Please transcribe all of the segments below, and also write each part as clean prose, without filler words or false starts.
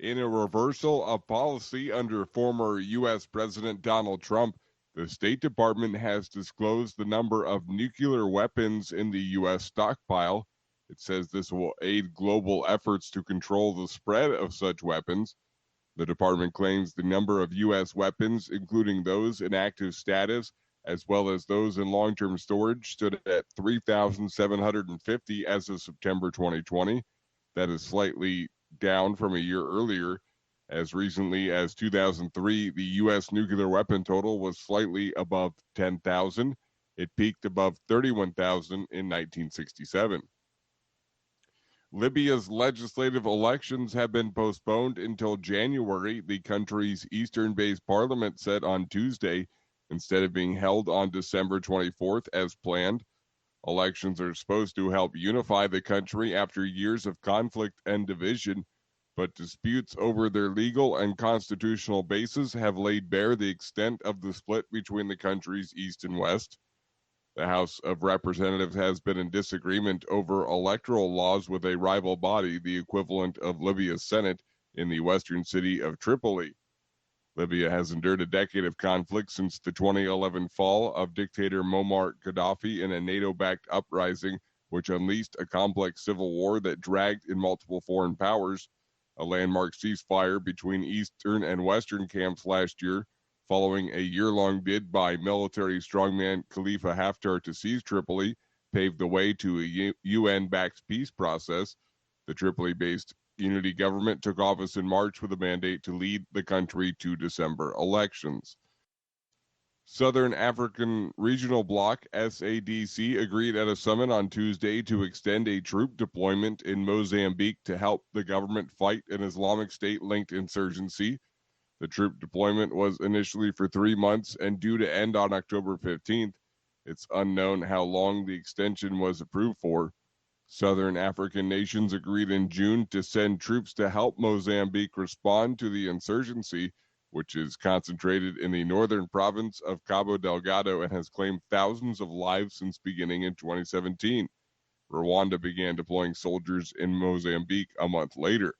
In a reversal of policy under former U.S. President Donald Trump, the State Department has disclosed the number of nuclear weapons in the U.S. stockpile. It says this will aid global efforts to control the spread of such weapons. The department claims the number of U.S. weapons, including those in active status, as well as those in long-term storage, stood at 3,750 as of September 2020. That is slightly down from a year earlier. As recently as 2003, the U.S. nuclear weapon total was slightly above 10,000. It peaked above 31,000 in 1967. Libya's legislative elections have been postponed until January, the country's eastern-based parliament said on Tuesday, instead of being held on December 24th as planned. Elections are supposed to help unify the country after years of conflict and division, but disputes over their legal and constitutional basis have laid bare the extent of the split between the country's east and west. The House of Representatives has been in disagreement over electoral laws with a rival body, the equivalent of Libya's Senate, in the western city of Tripoli. Libya has endured a decade of conflict since the 2011 fall of dictator Muammar Gaddafi in a NATO-backed uprising, which unleashed a complex civil war that dragged in multiple foreign powers. A landmark ceasefire between eastern and western camps last year, following a year-long bid by military strongman Khalifa Haftar to seize Tripoli, paved the way to a UN-backed peace process. The Tripoli-based unity government took office in March with a mandate to lead the country to December elections. Southern African Regional Bloc, SADC, agreed at a summit on Tuesday to extend a troop deployment in Mozambique to help the government fight an Islamic State-linked insurgency. The troop deployment was initially for 3 months and due to end on October 15th. It's unknown how long the extension was approved for. Southern African nations agreed in June to send troops to help Mozambique respond to the insurgency, which is concentrated in the northern province of Cabo Delgado and has claimed thousands of lives since beginning in 2017. Rwanda began deploying soldiers in Mozambique a month later.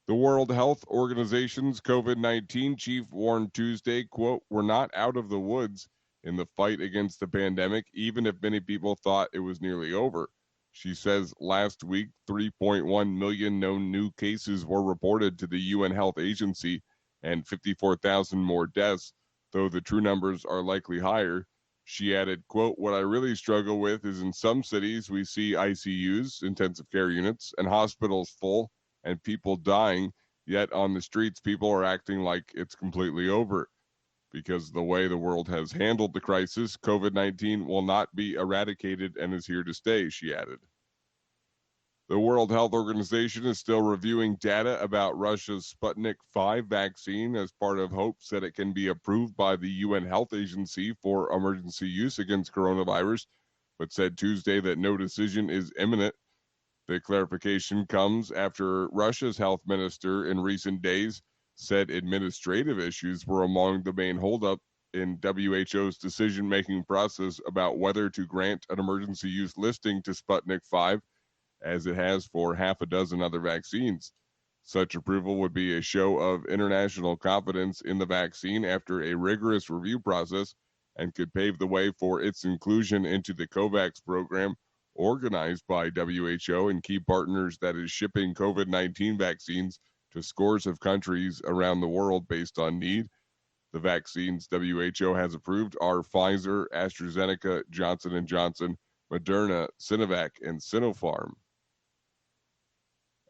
The World Health Organization's COVID-19 chief warned Tuesday, quote, "We're not out of the woods in the fight against the pandemic, even if many people thought it was nearly over." She says last week, 3.1 million known new cases were reported to the UN Health Agency and 54,000 more deaths, though the true numbers are likely higher. She added, quote, "What I really struggle with is in some cities we see ICUs, intensive care units, and hospitals full, and people dying, yet on the streets people are acting like it's completely over. Because of the way the world has handled the crisis, COVID-19 will not be eradicated and is here to stay," she added. The World Health Organization is still reviewing data about Russia's Sputnik V vaccine as part of hopes that it can be approved by the UN Health Agency for emergency use against coronavirus, but said Tuesday that no decision is imminent. The clarification comes after Russia's health minister in recent days said administrative issues were among the main holdup in WHO's decision-making process about whether to grant an emergency use listing to Sputnik V, as it has for half a dozen other vaccines. Such approval would be a show of international confidence in the vaccine after a rigorous review process and could pave the way for its inclusion into the COVAX program, organized by WHO and key partners that is shipping COVID-19 vaccines to scores of countries around the world based on need. The vaccines WHO has approved are Pfizer, AstraZeneca, Johnson & Johnson, Moderna, Sinovac, and Sinopharm.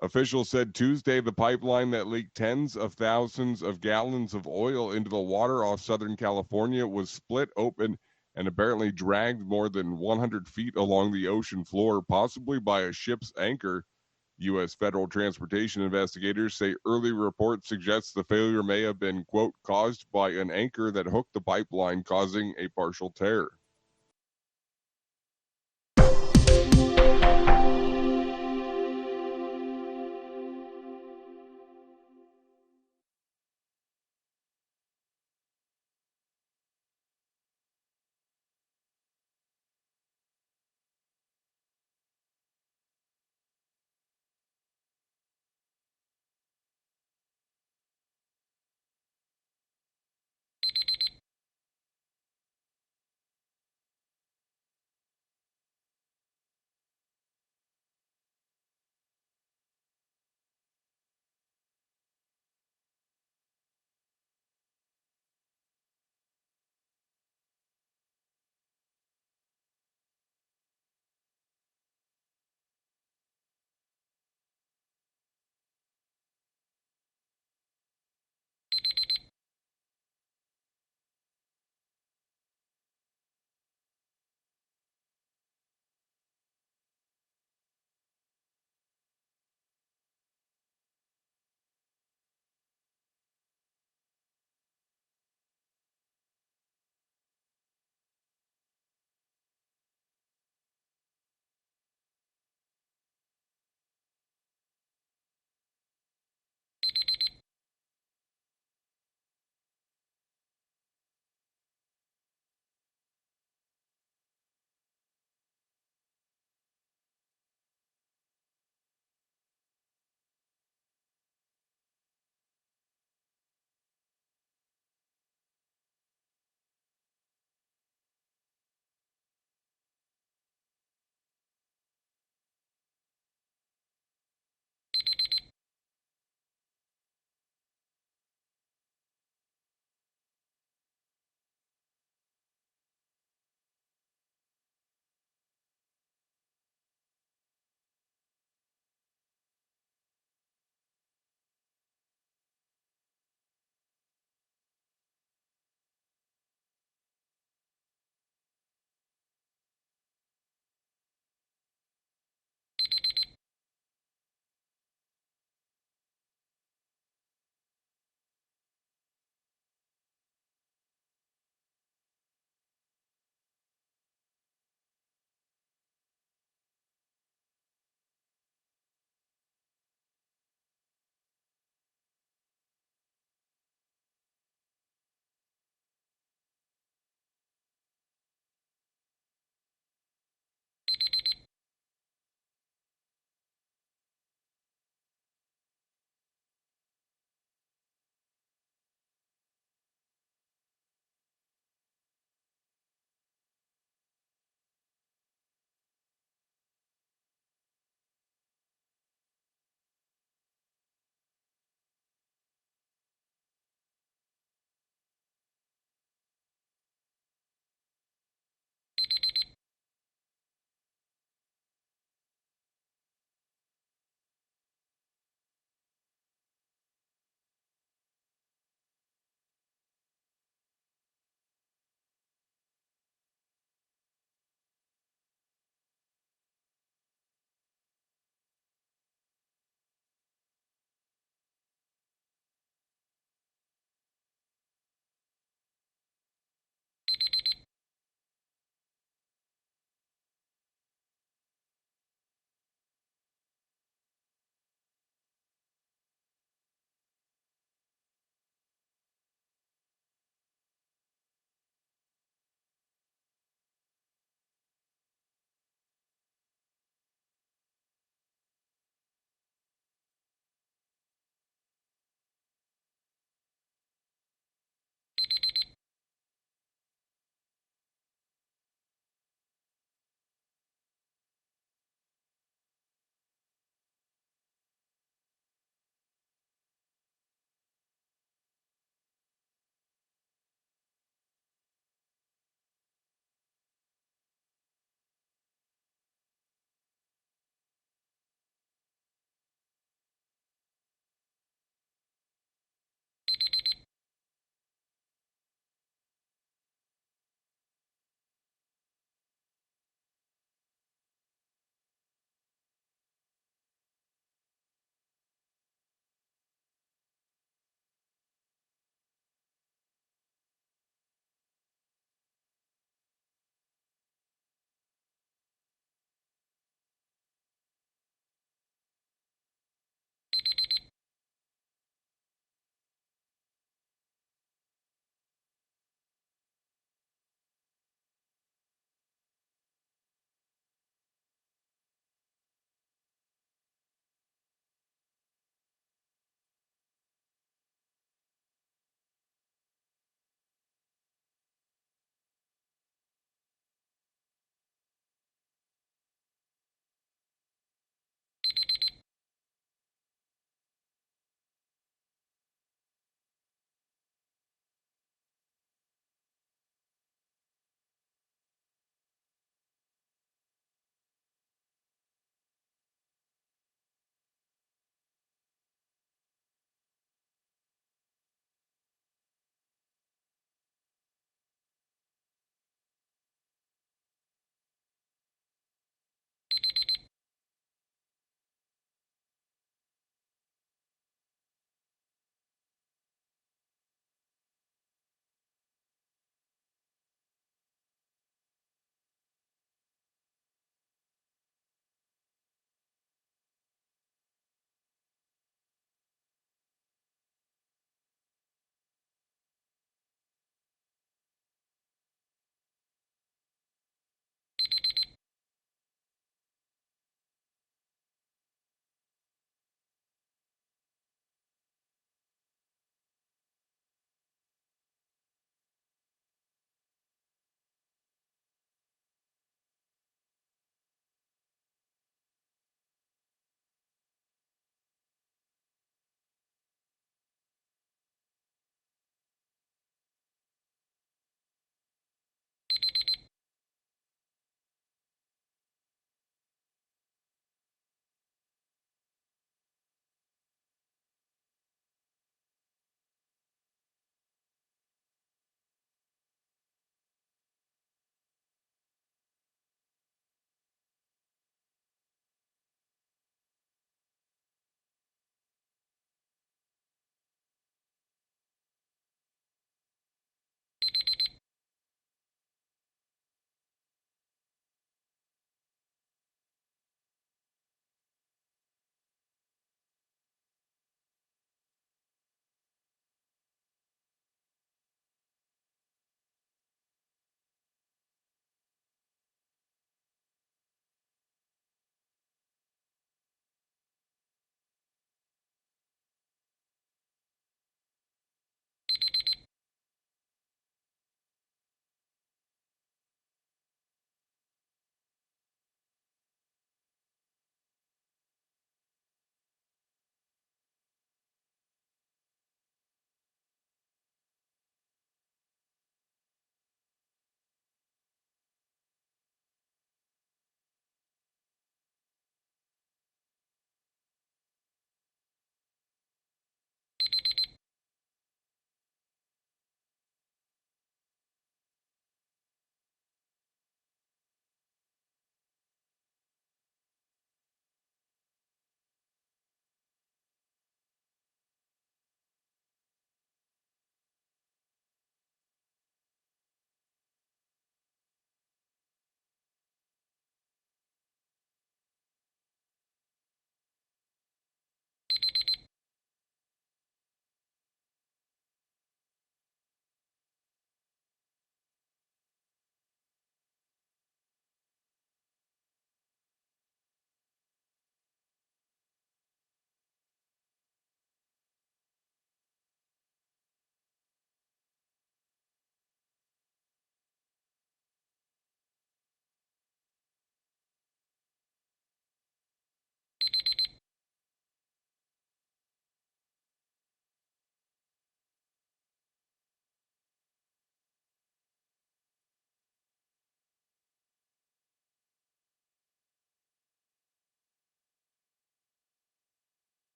Officials said Tuesday the pipeline that leaked tens of thousands of gallons of oil into the water off Southern California was split open and apparently dragged more than 100 feet along the ocean floor, possibly by a ship's anchor. U.S. federal transportation investigators say early reports suggest the failure may have been, quote, "caused by an anchor that hooked the pipeline, causing a partial tear."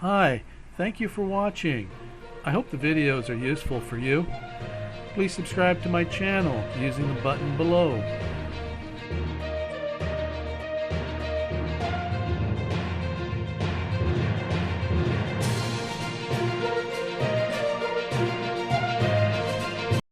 Hi, thank you for watching. I hope the videos are useful for you. Please subscribe to my channel using the button below.